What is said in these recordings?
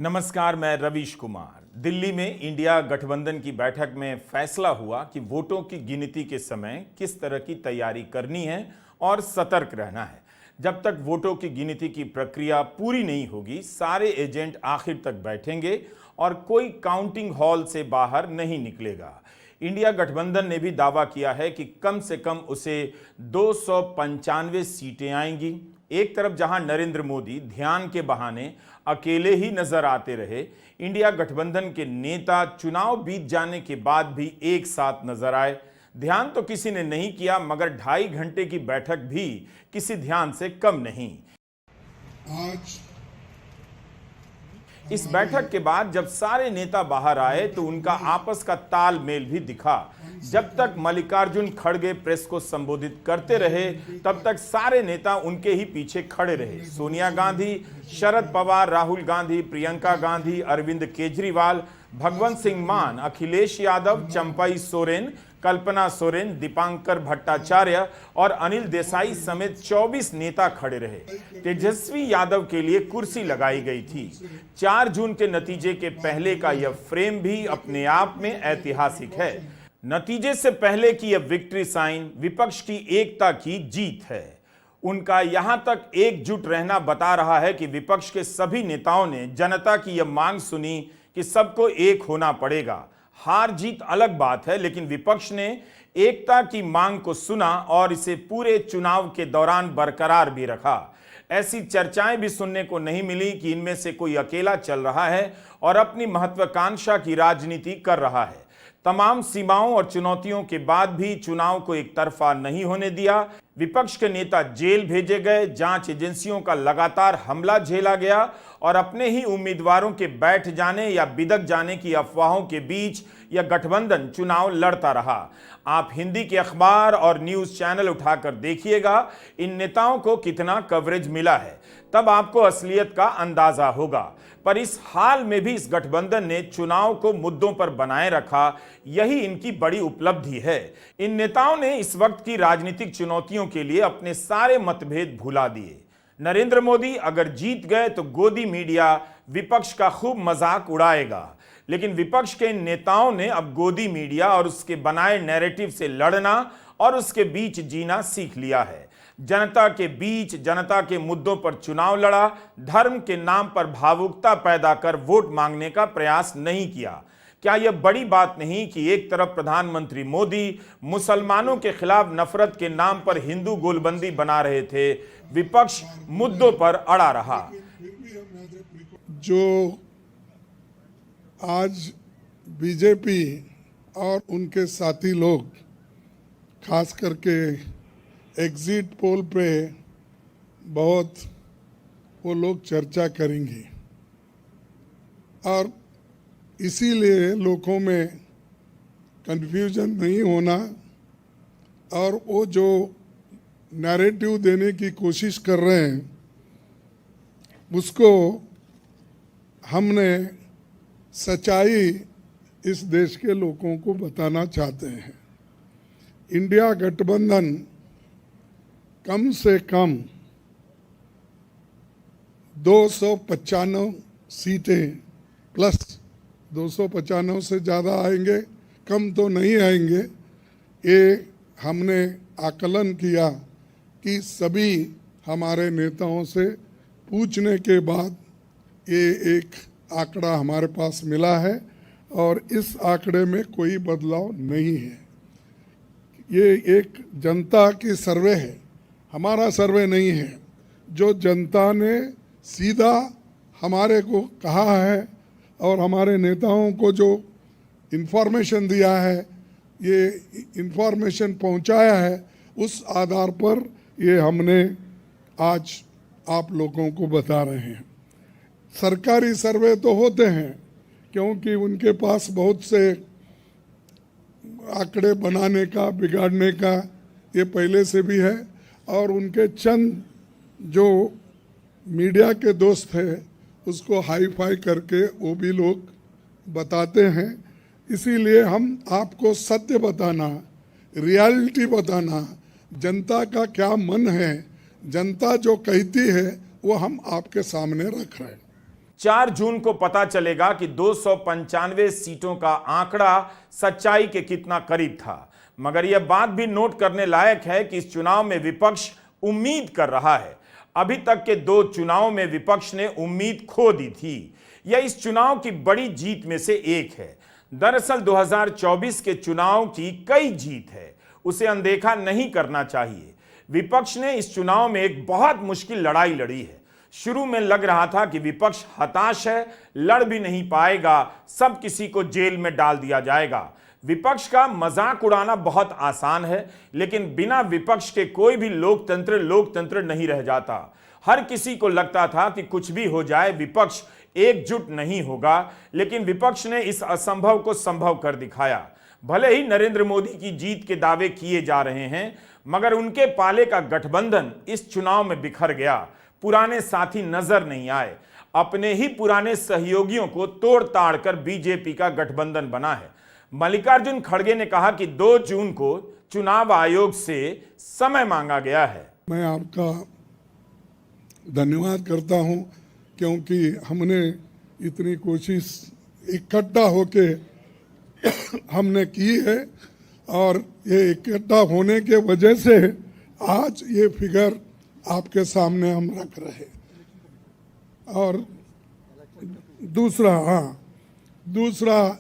नमस्कार, मैं रवीश कुमार। दिल्ली में इंडिया गठबंधन की बैठक में फैसला हुआ कि वोटों की गिनती के समय किस तरह की तैयारी करनी है और सतर्क रहना है। जब तक वोटों की गिनती की प्रक्रिया पूरी नहीं होगी, सारे एजेंट आखिर तक बैठेंगे और कोई काउंटिंग हॉल से बाहर नहीं निकलेगा। इंडिया गठबंधन ने भी दावा किया है कि कम से कम उसे 295 सीटें आएंगी। एक तरफ जहां नरेंद्र मोदी ध्यान के बहाने अकेले ही नजर आते रहे, इंडिया गठबंधन के नेता चुनाव बीत जाने के बाद भी एक साथ नजर आए। ध्यान तो किसी ने नहीं किया, मगर 2.5 घंटे की बैठक भी किसी ध्यान से कम नहीं। आज इस बैठक के बाद जब सारे नेता बाहर आए तो उनका आपस का तालमेल भी दिखा। जब तक मल्लिकार्जुन खड़गे प्रेस को संबोधित करते रहे, तब तक सारे नेता उनके ही पीछे खड़े रहे। सोनिया गांधी, शरद पवार, राहुल गांधी, प्रियंका गांधी, अरविंद केजरीवाल, भगवंत सिंह मान, अखिलेश यादव, चंपई सोरेन, कल्पना सोरेन, दीपांकर भट्टाचार्य और अनिल देसाई समेत 24 नेता खड़े रहे। तेजस्वी यादव के लिए कुर्सी लगाई गई थी। 4 जून के नतीजे के पहले का यह फ्रेम भी अपने आप में ऐतिहासिक है। नतीजे से पहले की यह विक्ट्री साइन विपक्ष की एकता की जीत है। उनका यहां तक एकजुट रहना बता रहा है कि विपक्ष के सभी नेताओं ने जनता की यह मांग सुनी कि सबको एक होना पड़ेगा। हार जीत अलग बात है, लेकिन विपक्ष ने एकता की मांग को सुना और इसे पूरे चुनाव के दौरान बरकरार भी रखा। ऐसी चर्चाएं भी सुनने को नहीं मिली कि इनमें से कोई अकेला चल रहा है और अपनी महत्वाकांक्षा की राजनीति कर रहा है। तमाम सीमाओं और चुनौतियों के बाद भी चुनाव को एक तरफा नहीं होने दिया। विपक्ष के नेता जेल भेजे गए, जांच एजेंसियों का लगातार हमला झेला गया और अपने ही उम्मीदवारों के बैठ जाने या बिदक जाने की अफवाहों के बीच यह गठबंधन चुनाव लड़ता रहा। आप हिंदी के अखबार और न्यूज चैनल उठाकर देखिएगा इन नेताओं को कितना कवरेज मिला है, तब आपको असलियत का अंदाजा होगा। पर इस हाल में भी इस गठबंधन ने चुनाव को मुद्दों पर बनाए रखा, यही इनकी बड़ी उपलब्धि है। इन नेताओं ने इस वक्त की राजनीतिक चुनौतियों के लिए अपने सारे मतभेद भुला दिए। नरेंद्र मोदी अगर जीत गए तो गोदी मीडिया विपक्ष का खूब मजाक उड़ाएगा, लेकिन विपक्ष के इन नेताओं ने अब गोदी मीडिया और उसके बनाए नैरेटिव से लड़ना और उसके बीच जीना सीख लिया है। जनता के बीच, जनता के मुद्दों पर चुनाव लड़ा, धर्म के नाम पर भावुकता पैदा कर वोट मांगने का प्रयास नहीं किया। क्या यह बड़ी बात नहीं कि एक तरफ प्रधानमंत्री मोदी मुसलमानों के खिलाफ नफरत के नाम पर हिंदू गोलबंदी बना रहे थे, विपक्ष मुद्दों पर अड़ा रहा। जो आज बीजेपी और उनके साथी लोग खास करके एग्जिट पोल पे बहुत वो लोग चर्चा करेंगे और इसीलिए लोगों में कंफ्यूजन नहीं होना और वो जो नैरेटिव देने की कोशिश कर रहे हैं उसको हमने सच्चाई इस देश के लोगों को बताना चाहते हैं। इंडिया गठबंधन कम से कम 295 सीटें प्लस 295 से ज़्यादा आएंगे, कम तो नहीं आएंगे। ये हमने आकलन किया कि सभी हमारे नेताओं से पूछने के बाद ये एक आंकड़ा हमारे पास मिला है और इस आंकड़े में कोई बदलाव नहीं है। ये एक जनता की सर्वे है, हमारा सर्वे नहीं है। जो जनता ने सीधा हमारे को कहा है और हमारे नेताओं को जो इन्फॉर्मेशन दिया है, ये इन्फॉर्मेशन पहुंचाया है, उस आधार पर ये हमने आज आप लोगों को बता रहे हैं। सरकारी सर्वे तो होते हैं क्योंकि उनके पास बहुत से आंकड़े बनाने का, बिगाड़ने का ये पहले से भी है और उनके चंद जो मीडिया के दोस्त हैं उसको हाई फाई करके वो भी लोग बताते हैं। इसीलिए हम आपको सत्य बताना, रियलिटी बताना, जनता का क्या मन है, जनता जो कहती है वो हम आपके सामने रख रहे हैं। 4 जून को पता चलेगा कि 295 सीटों का आंकड़ा सच्चाई के कितना करीब था। मगर यह बात भी नोट करने लायक है कि इस चुनाव में विपक्ष उम्मीद कर रहा है। अभी तक के 2 चुनाव में विपक्ष ने उम्मीद खो दी थी। यह इस चुनाव की बड़ी जीत में से एक है। दरअसल 2024 के चुनाव की कई जीत है, उसे अनदेखा नहीं करना चाहिए। विपक्ष ने इस चुनाव में एक बहुत मुश्किल लड़ाई लड़ी है। शुरू में लग रहा था कि विपक्ष हताश है, लड़ भी नहीं पाएगा, सब किसी को जेल में डाल दिया जाएगा। विपक्ष का मजाक उड़ाना बहुत आसान है, लेकिन बिना विपक्ष के कोई भी लोकतंत्र नहीं रह जाता। हर किसी को लगता था कि कुछ भी हो जाए विपक्ष एकजुट नहीं होगा, लेकिन विपक्ष ने इस असंभव को संभव कर दिखाया। भले ही नरेंद्र मोदी की जीत के दावे किए जा रहे हैं, मगर उनके पाले का गठबंधन इस चुनाव में बिखर गया। पुराने साथी नजर नहीं आए। अपने ही पुराने सहयोगियों को तोड़ ताड़ कर बीजेपी का गठबंधन बना है। मल्लिकार्जुन खड़गे ने कहा कि 2 जून को चुनाव आयोग से समय मांगा गया है। मैं आपका धन्यवाद करता हूं, क्योंकि हमने इतनी कोशिश इकट्ठा होके हमने की है, और ये इकट्ठा होने के वजह से आज ये फिगर आपके सामने हम रख रहे। और दूसरा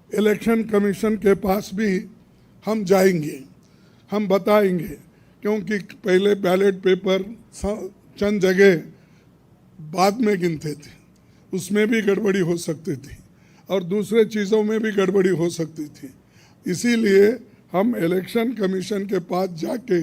इलेक्शन कमीशन के पास भी हम जाएंगे, हम बताएंगे, क्योंकि पहले बैलेट पेपर चंद जगह बाद में गिनते थे, उसमें भी गड़बड़ी हो सकती थी और दूसरे चीज़ों में भी गड़बड़ी हो सकती थी। इसीलिए हम इलेक्शन कमीशन के पास जाके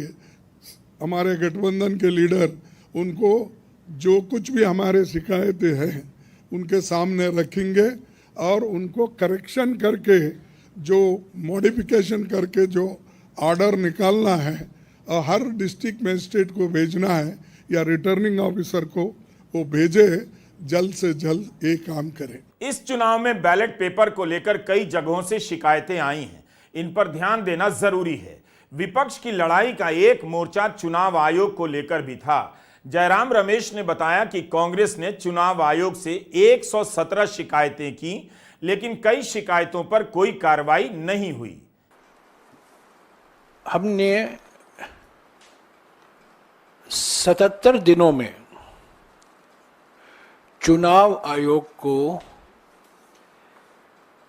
हमारे गठबंधन के लीडर उनको जो कुछ भी हमारे शिकायतें हैं उनके सामने रखेंगे, और उनको करेक्शन करके, जो मॉडिफिकेशन करके जो ऑर्डर निकालना है और हर डिस्ट्रिक्ट मजिस्ट्रेट को भेजना है या रिटर्निंग ऑफिसर को, वो भेजे, जल्द से जल्द ये काम करें। इस चुनाव में बैलेट पेपर को लेकर कई जगहों से शिकायतें आई हैं, इन पर ध्यान देना जरूरी है। विपक्ष की लड़ाई का एक मोर्चा चुनाव आयोग को लेकर भी था। जयराम रमेश ने बताया कि कांग्रेस ने चुनाव आयोग से 117 शिकायतें की, लेकिन कई शिकायतों पर कोई कार्रवाई नहीं हुई। हमने 77 दिनों में चुनाव आयोग को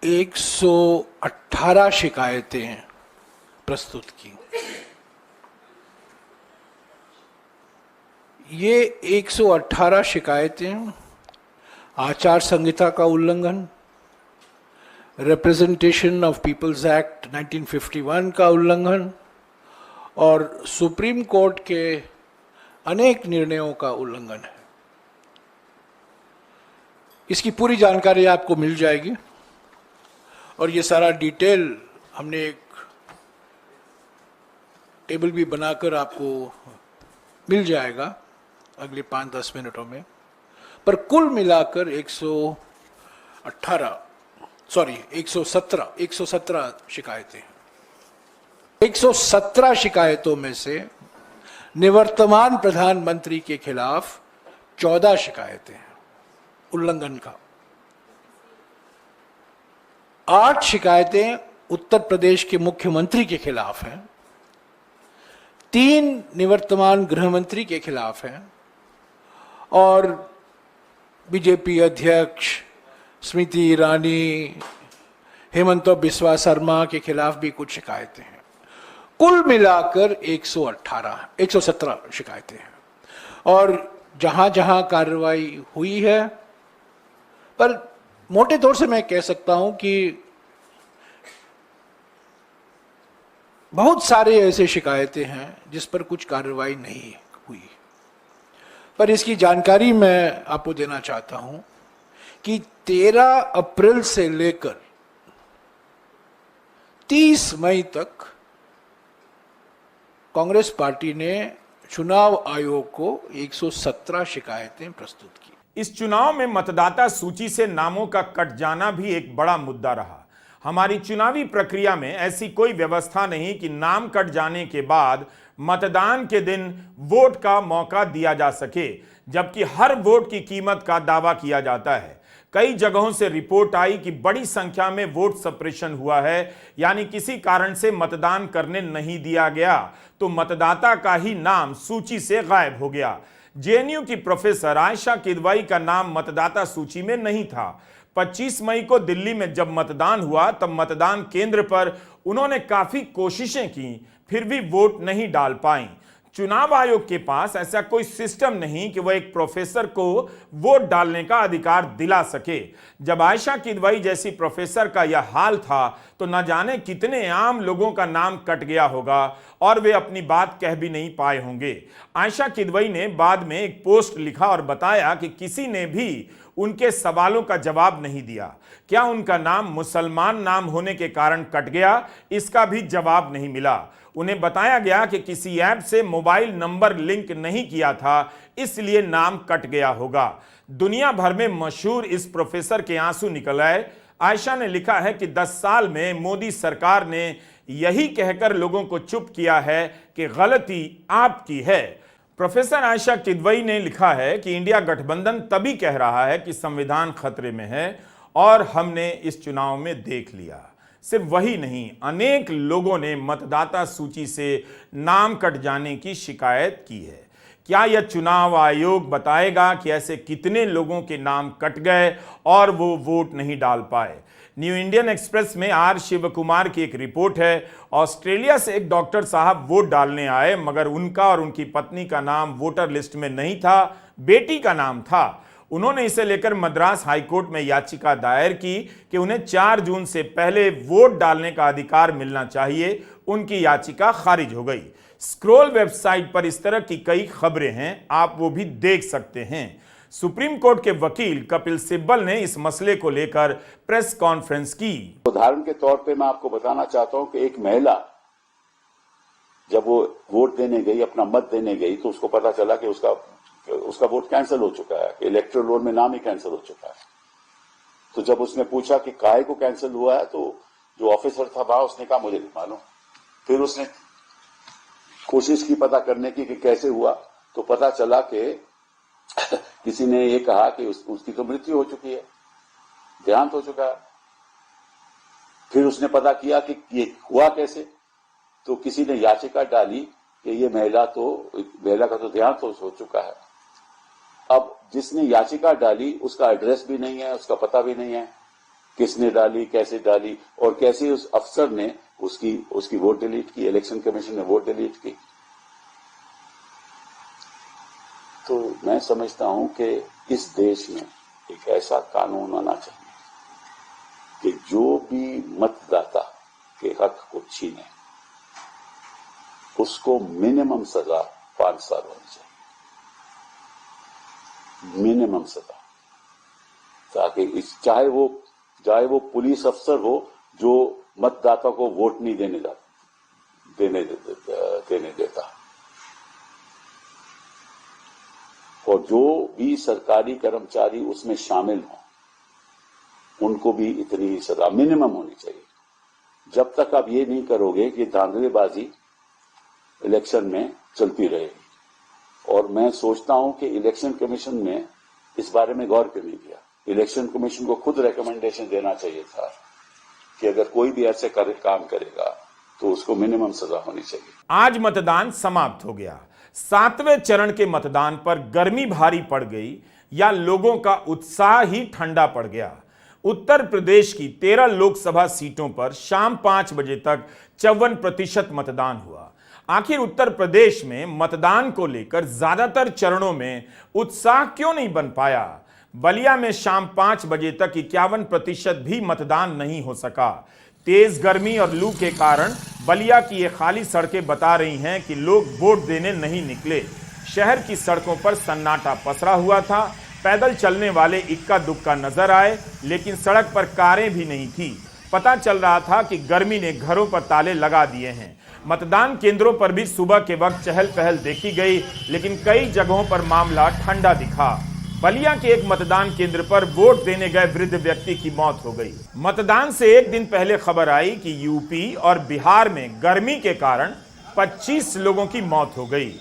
118 शिकायतें प्रस्तुत की। ये 118 शिकायतें आचार संहिता का उल्लंघन, रिप्रेजेंटेशन ऑफ पीपल्स एक्ट 1951 का उल्लंघन और सुप्रीम कोर्ट के अनेक निर्णयों का उल्लंघन है। इसकी पूरी जानकारी आपको मिल जाएगी और ये सारा डिटेल हमने एक टेबल भी बनाकर आपको मिल जाएगा अगले 5-10 मिनटों में। पर कुल मिलाकर 117 शिकायतें। 117 शिकायतों में से निवर्तमान प्रधानमंत्री के खिलाफ 14 शिकायतें हैं उल्लंघन का। 8 शिकायतें उत्तर प्रदेश के मुख्यमंत्री के खिलाफ हैं, 3 निवर्तमान गृह मंत्री के खिलाफ हैं और बीजेपी अध्यक्ष स्मृति ईरानी, हेमंत बिस्वा शर्मा के खिलाफ भी कुछ शिकायतें हैं। कुल मिलाकर 117 शिकायतें हैं और जहां जहां कार्रवाई हुई है, पर मोटे तौर से मैं कह सकता हूं कि बहुत सारे ऐसे शिकायतें हैं जिस पर कुछ कार्रवाई नहीं हुई। पर इसकी जानकारी मैं आपको देना चाहता हूं कि 13 अप्रैल से लेकर 30 मई तक कांग्रेस पार्टी ने चुनाव आयोग को 117 शिकायतें प्रस्तुत की। इस चुनाव में मतदाता सूची से नामों का कट जाना भी एक बड़ा मुद्दा रहा। हमारी चुनावी प्रक्रिया में ऐसी कोई व्यवस्था नहीं कि नाम कट जाने के बाद मतदान के दिन वोट का मौका दिया जा सके, जबकि हर वोट की कीमत का दावा किया जाता है। कई जगहों से रिपोर्ट आई कि बड़ी संख्या में वोट सप्रेशन हुआ है, यानी किसी कारण से मतदान करने नहीं दिया गया तो मतदाता का ही नाम सूची से गायब हो गया। जेएनयू की प्रोफेसर आयशा किदवाई का नाम मतदाता सूची में नहीं था। 25 मई को दिल्ली में जब मतदान हुआ तब मतदान केंद्र पर उन्होंने काफी कोशिशें की, फिर भी वोट नहीं डाल पाई। चुनाव आयोग के पास ऐसा कोई सिस्टम नहीं कि वह एक प्रोफेसर को वोट डालने का अधिकार दिला सके। जब आयशा किदवाई जैसी प्रोफेसर का यह हाल था तो न जाने कितने आम लोगों का नाम कट गया होगा और वे अपनी बात कह भी नहीं पाए होंगे। आयशा किदवाई ने बाद में एक पोस्ट लिखा और बताया कि किसी ने भी उनके सवालों का जवाब नहीं दिया। क्या उनका नाम मुसलमान नाम होने के कारण कट गया, इसका भी जवाब नहीं मिला। उन्हें बताया गया कि किसी ऐप से मोबाइल नंबर लिंक नहीं किया था, इसलिए नाम कट गया होगा। दुनिया भर में मशहूर इस प्रोफेसर के आंसू निकल आए। आयशा ने लिखा है कि 10 साल में मोदी सरकार ने यही कहकर लोगों को चुप किया है कि गलती आपकी है। प्रोफेसर आयशा किदवाई ने लिखा है कि इंडिया गठबंधन तभी कह रहा है कि संविधान खतरे में है और हमने इस चुनाव में देख लिया। सिर्फ वही नहीं, अनेक लोगों ने मतदाता सूची से नाम कट जाने की शिकायत की है। क्या यह चुनाव आयोग बताएगा कि ऐसे कितने लोगों के नाम कट गए और वो वोट नहीं डाल पाए? न्यू इंडियन एक्सप्रेस में आर शिव कुमार की एक रिपोर्ट है। ऑस्ट्रेलिया से एक डॉक्टर साहब वोट डालने आए, मगर उनका और उनकी पत्नी का नाम वोटर लिस्ट में नहीं था, बेटी का नाम था। उन्होंने इसे लेकर मद्रास हाईकोर्ट में याचिका दायर की कि उन्हें 4 जून से पहले वोट डालने का अधिकार मिलना चाहिए। उनकी याचिका खारिज हो गई। स्क्रोल वेबसाइट पर इस तरह की कई खबरें हैं, आप वो भी देख सकते हैं। सुप्रीम कोर्ट के वकील कपिल सिब्बल ने इस मसले को लेकर प्रेस कॉन्फ्रेंस की। उदाहरण के तौर पे मैं आपको बताना चाहता हूं कि एक महिला जब वो वोट देने गई, अपना मत देने गई, तो उसको पता चला कि उसका वोट कैंसिल हो चुका है, इलेक्टोरल रोल में नाम ही कैंसिल हो चुका है। तो जब उसने पूछा कि काहे को कैंसिल हुआ है, तो जो ऑफिसर था वहां, उसने कहा मुझे नहीं मालूम। फिर उसने कोशिश की पता करने की कि कैसे हुआ, तो पता चला कि किसी ने ये कहा कि उसकी तो मृत्यु हो चुकी है, देहांत हो चुका है। फिर उसने पता किया कि ये हुआ कैसे, तो किसी ने याचिका डाली कि ये महिला का तो देहांत हो चुका है। अब जिसने याचिका डाली उसका एड्रेस भी नहीं है, उसका पता भी नहीं है, किसने डाली, कैसे डाली और कैसे उस अफसर ने उसकी वोट डिलीट की, इलेक्शन कमीशन ने वोट डिलीट की। तो मैं समझता हूं कि इस देश में एक ऐसा कानून आना चाहिए कि जो भी मतदाता के हक को छीने उसको मिनिमम सजा 5 साल होनी चाहिए, मिनिमम सजा, ताकि चाहे वो पुलिस अफसर हो जो मतदाता को वोट नहीं देने देता, और जो भी सरकारी कर्मचारी उसमें शामिल हों उनको भी इतनी सजा मिनिमम होनी चाहिए। जब तक आप ये नहीं करोगे कि धांधलेबाजी इलेक्शन में चलती रहेगी। और मैं सोचता हूं कि इलेक्शन कमीशन ने इस बारे में गौर क्यों नहीं किया। इलेक्शन कमीशन को खुद रिकमेंडेशन देना चाहिए था कि अगर कोई भी ऐसे काम करेगा तो उसको मिनिमम सजा होनी चाहिए। आज मतदान समाप्त हो गया। 7वें चरण के मतदान पर गर्मी भारी पड़ गई या लोगों का उत्साह ही ठंडा पड़ गया। उत्तर प्रदेश की 13 लोकसभा सीटों पर शाम 5 बजे तक 54% मतदान हुआ। आखिर उत्तर प्रदेश में मतदान को लेकर ज्यादातर चरणों में उत्साह क्यों नहीं बन पाया? बलिया में शाम 5 बजे तक 51% भी मतदान नहीं हो सका। तेज गर्मी और लू के कारण बलिया की ये खाली सड़कें बता रही हैं कि लोग वोट देने नहीं निकले। शहर की सड़कों पर सन्नाटा पसरा हुआ था। पैदल चलने वाले इक्का दुक्का नजर आए, लेकिन सड़क पर कारें भी नहीं थी। पता चल रहा था कि गर्मी ने घरों पर ताले लगा दिए हैं। मतदान केंद्रों पर भी सुबह के वक्त चहल पहल देखी गई, लेकिन कई जगहों पर मामला ठंडा दिखा। बलिया के एक मतदान केंद्र पर वोट देने गए वृद्ध व्यक्ति की मौत हो गई। मतदान से एक दिन पहले खबर आई कि यूपी और बिहार में गर्मी के कारण 25 लोगों की मौत हो गई।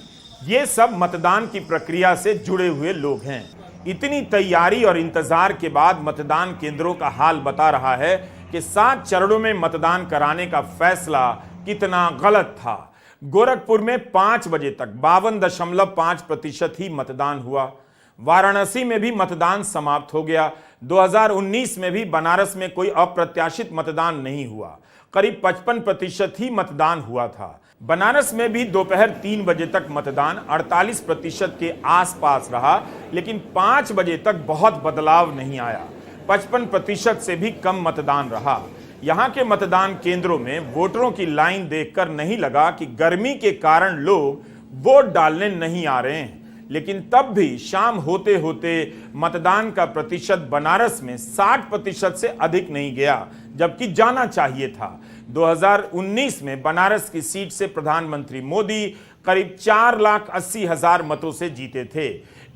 ये सब मतदान की प्रक्रिया से जुड़े हुए लोग हैं। इतनी तैयारी और इंतजार के बाद मतदान केंद्रों का हाल बता रहा है कि 7 चरणों में मतदान कराने का फैसला कितना गलत था। गोरखपुर में 5 बजे तक 52.5% ही मतदान हुआ। वाराणसी में भी मतदान समाप्त हो गया। 2019 में भी बनारस में कोई अप्रत्याशित मतदान नहीं हुआ। करीब 55% ही मतदान हुआ था। बनारस में भी दोपहर 3 बजे तक मतदान 48% के आसपास रहा, लेकिन 5 बजे तक बहुत बदलाव नहीं आया। 55% से भी कम मतदान रहा। यहां के मतदान केंद्रों में वोटरों की लाइन देखकर नहीं लगा कि गर्मी के कारण लोग वोट डालने नहीं आ रहे हैं, लेकिन तब भी शाम होते होते मतदान का प्रतिशत बनारस में 60% से अधिक नहीं गया, जबकि जाना चाहिए था। 2019 में बनारस की सीट से प्रधानमंत्री मोदी करीब 4,80,000 मतों से जीते थे।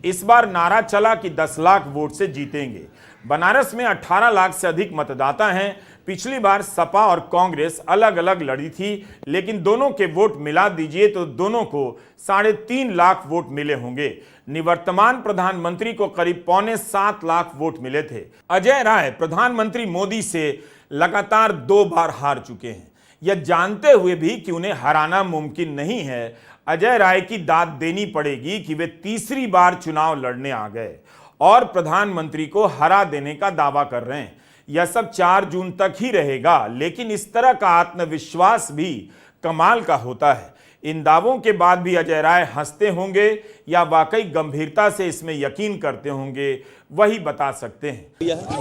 इस बार नारा चला कि 10 लाख वोट से जीतेंगे। बनारस में 18 लाख से अधिक मतदाता हैं। पिछली बार सपा और कांग्रेस अलग अलग लड़ी थी, लेकिन दोनों के वोट मिला दीजिए तो दोनों को 3.5 लाख वोट मिले होंगे। निवर्तमान प्रधानमंत्री को करीब 6.25 लाख वोट मिले थे। अजय राय प्रधानमंत्री मोदी से लगातार 2 बार हार चुके हैं। यह जानते हुए भी कि उन्हें हराना मुमकिन नहीं है, अजय राय की दाद देनी पड़ेगी कि वे तीसरी बार चुनाव लड़ने आ गए और प्रधानमंत्री को हरा देने का दावा कर रहे हैं। यह सब 4 जून तक ही रहेगा, लेकिन इस तरह का आत्मविश्वास भी कमाल का होता है। इन दावों के बाद भी अजय राय हंसते होंगे या वाकई गंभीरता से इसमें यकीन करते होंगे, वही बता सकते हैं।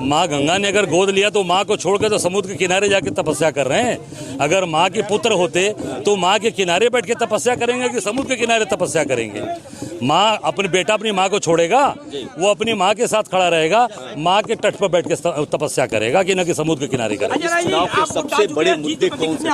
माँ गंगा ने अगर गोद लिया तो माँ को छोड़कर तो समुद्र के किनारे जाके तपस्या कर रहे हैं। अगर माँ के पुत्र होते तो माँ के किनारे बैठ के तपस्या करेंगे कि समुद्र के किनारे तपस्या करेंगे? माँ अपने बेटा अपनी माँ को छोड़ेगा, वो अपनी माँ के साथ खड़ा रहेगा, माँ के तट पर बैठ के तपस्या करेगा कि न कि समुद्र के किनारे करेगा। चुनाव के सबसे बड़े मुद्दे कौन से?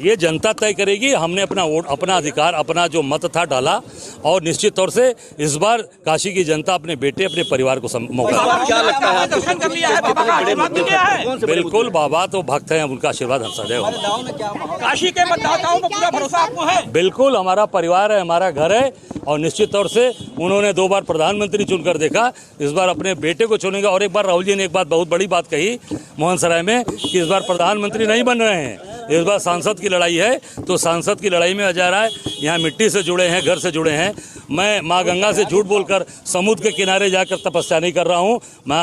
ये जनता तय करेगी। हमने अपना वोट, अपना अधिकार, अपना जो मत था डाला, और निश्चित तौर से इस बार काशी की जनता अपने बेटे, अपने परिवार को मौका। क्या लगता है दर्शन कर लिया है? बड़े मुद्दे कौन से? बिल्कुल, बाबा तो भक्त हैं, उनका आशीर्वाद हम सदैव। काशी के मतदाताओं को पूरा भरोसा आपको है? बिल्कुल, हमारा परिवार है, हमारा घर है, और निश्चित तौर से उन्होंने 2 बार प्रधानमंत्री चुनकर देखा, इस बार अपने बेटे को चुनेंगे। और एक बार राहुल जी ने एक बात, बहुत बड़ी बात कही मोहन सराय में, कि इस बार प्रधानमंत्री नहीं बन रहे हैं, इस बार सांसद की लड़ाई है। तो सांसद की लड़ाई में अजय राय यहाँ मिट्टी से जुड़े हैं, घर से जुड़े हैं। मैं माँ गंगा से झूठ बोलकर समुद्र के किनारे जाकर तपस्या नहीं कर रहा हूँ।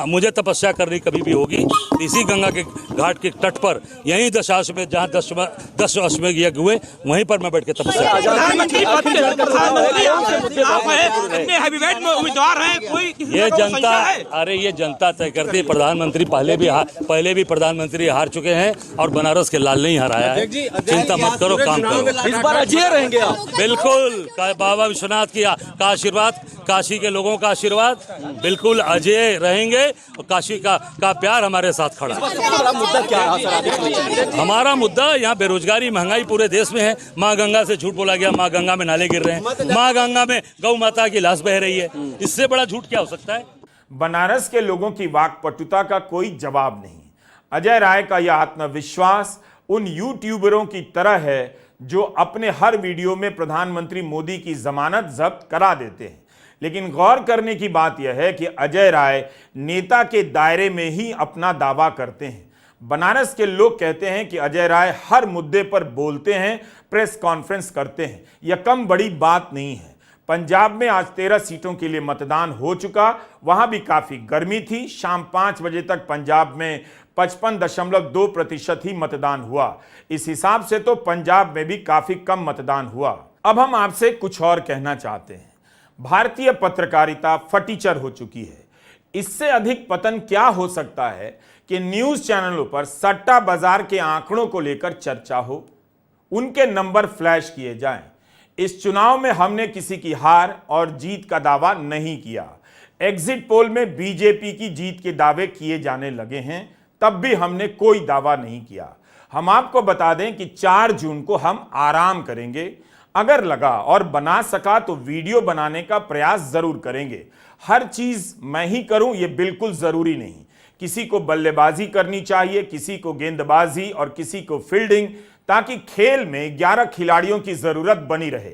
मुझे तपस्या करनी कभी भी होगी इसी गंगा के घाट के तट पर, यहीं दशाश्वमेध, जहाँ 10 अश्वमेध यज्ञ हुए, वहीं पर मैं बैठ के तपस्या। ये जनता, अरे ये जनता तय करती है। प्रधानमंत्री पहले भी प्रधानमंत्री हार चुके हैं और बनारस के लाल नहीं हराया है। चिंता मत करो, काम करो। इस बार अजय रहेंगे आप? बिल्कुल, बाबा विश्वनाथ का आशीर्वाद, काशी के लोगों का आशीर्वाद, बिल्कुल अजय रहेंगे। और काशी का प्यार हमारे साथ खड़ा है। बड़ा मुद्दा क्या है? हमारा मुद्दा यहाँ बेरोजगारी, महंगाई पूरे देश में है। माँ गंगा से झूठ बोला गया, माँ गंगा में नाले गिर रहे हैं, माँ गंगा में गौ माता की लाश बह रही है। इससे बड़ा झूठ क्या हो सकता है? बनारस के लोगों की वाकपटुता का कोई जवाब नहीं। अजय राय का यह आत्मविश्वास उन यूट्यूबरों की तरह है जो अपने हर वीडियो में प्रधानमंत्री मोदी की जमानत जब्त करा देते हैं। लेकिन गौर करने की बात यह है कि अजय राय नेता के दायरे में ही अपना दावा करते हैं। बनारस के लोग कहते हैं कि अजय राय हर मुद्दे पर बोलते हैं, प्रेस कॉन्फ्रेंस करते हैं। यह कम बड़ी बात नहीं है। पंजाब में आज 13 सीटों के लिए मतदान हो चुका, वहां भी काफी गर्मी थी। शाम 5 बजे तक पंजाब में 55.2% ही मतदान हुआ। इस हिसाब से तो पंजाब में भी काफी कम मतदान हुआ। अब हम आपसे कुछ और कहना चाहते हैं। भारतीय पत्रकारिता फटीचर हो चुकी है। इससे अधिक पतन क्या हो सकता है कि न्यूज चैनलों पर सट्टा बाजार के आंकड़ों को लेकर चर्चा हो, उनके नंबर फ्लैश किए जाएं। इस चुनाव में हमने किसी की हार और जीत का दावा नहीं किया। एग्जिट पोल में बीजेपी की जीत के दावे किए जाने लगे हैं, तब भी हमने कोई दावा नहीं किया। हम आपको बता दें कि 4 जून को हम आराम करेंगे। अगर लगा और बना सका तो वीडियो बनाने का प्रयास जरूर करेंगे। हर चीज मैं ही करूं ये बिल्कुल जरूरी नहीं। किसी को बल्लेबाजी करनी चाहिए, किसी को गेंदबाजी और किसी को फील्डिंग, ताकि खेल में 11 खिलाड़ियों की जरूरत बनी रहे।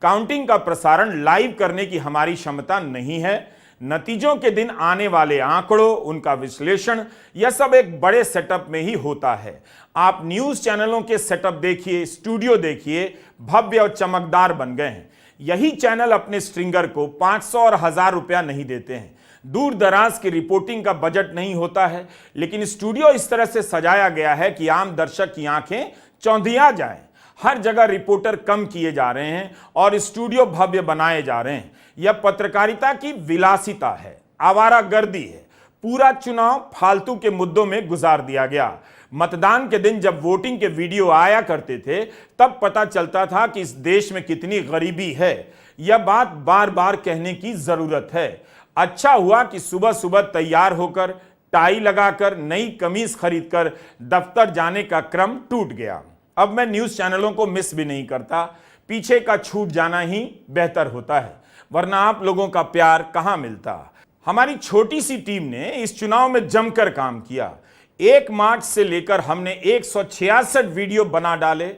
काउंटिंग का प्रसारण लाइव करने की हमारी क्षमता नहीं है। नतीजों के दिन आने वाले आंकड़ों, उनका विश्लेषण, यह सब एक बड़े सेटअप में ही होता है। आप न्यूज चैनलों के सेटअप देखिए, स्टूडियो देखिए, भव्य और चमकदार बन गए हैं। यही चैनल अपने स्ट्रिंगर को 500 और 1000 रुपया नहीं देते हैं। दूर दराज की रिपोर्टिंग का बजट नहीं होता है, लेकिन स्टूडियो इस तरह से सजाया गया है कि आम दर्शक की आंखें चौंधिया जाएं। हर जगह रिपोर्टर कम किए जा रहे हैं और स्टूडियो भव्य बनाए जा रहे हैं। यह पत्रकारिता की विलासिता है, आवारागर्दी है। पूरा चुनाव फालतू के मुद्दों में गुजार दिया गया। मतदान के दिन जब वोटिंग के वीडियो आया करते थे, तब पता चलता था कि इस देश में कितनी गरीबी है। यह बात बार बार कहने की जरूरत है। अच्छा हुआ कि सुबह सुबह तैयार होकर, टाई लगाकर, नई कमीज खरीदकर दफ्तर जाने का क्रम टूट गया। अब मैं न्यूज चैनलों को मिस भी नहीं करता। पीछे का छूट जाना ही बेहतर होता है, वरना आप लोगों का प्यार कहां मिलता। हमारी छोटी सी टीम ने इस चुनाव में जमकर काम किया। 1 मार्च से लेकर हमने 166 वीडियो बना डाले।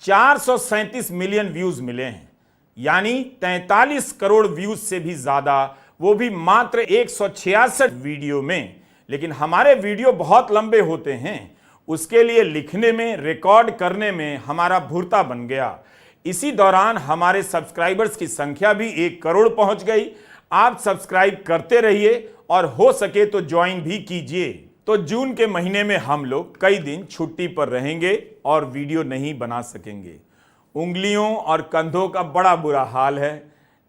437 मिलियन व्यूज मिले हैं, यानी 43 करोड़ व्यूज से भी ज्यादा, वो भी मात्र 166 वीडियो में। लेकिन हमारे वीडियो बहुत लंबे होते हैं, उसके लिए लिखने में, रिकॉर्ड करने में हमारा भुर्ता बन गया। इसी दौरान हमारे सब्सक्राइबर्स की संख्या भी 1 करोड़ पहुंच गई। आप सब्सक्राइब करते रहिए और हो सके तो ज्वाइन भी कीजिए। तो जून के महीने में हम लोग कई दिन छुट्टी पर रहेंगे और वीडियो नहीं बना सकेंगे। उंगलियों और कंधों का बड़ा बुरा हाल है।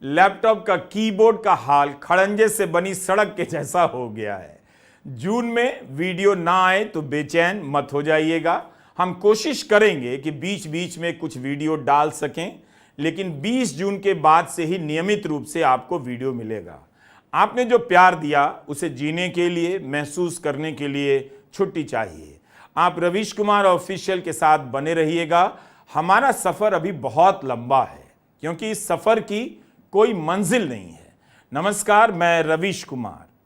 लैपटॉप का कीबोर्ड का हाल खड़ंजे से बनी सड़क के जैसा हो गया है। जून में वीडियो ना आए तो बेचैन मत हो जाइएगा। हम कोशिश करेंगे कि बीच बीच में कुछ वीडियो डाल सकें, लेकिन 20 जून के बाद से ही नियमित रूप से आपको वीडियो मिलेगा। आपने जो प्यार दिया उसे जीने के लिए, महसूस करने के लिए छुट्टी चाहिए। आप रवीश कुमार ऑफिशियल के साथ बने रहिएगा। हमारा सफर अभी बहुत लंबा है, क्योंकि इस सफर की कोई मंजिल नहीं है। नमस्कार, मैं रवीश कुमार।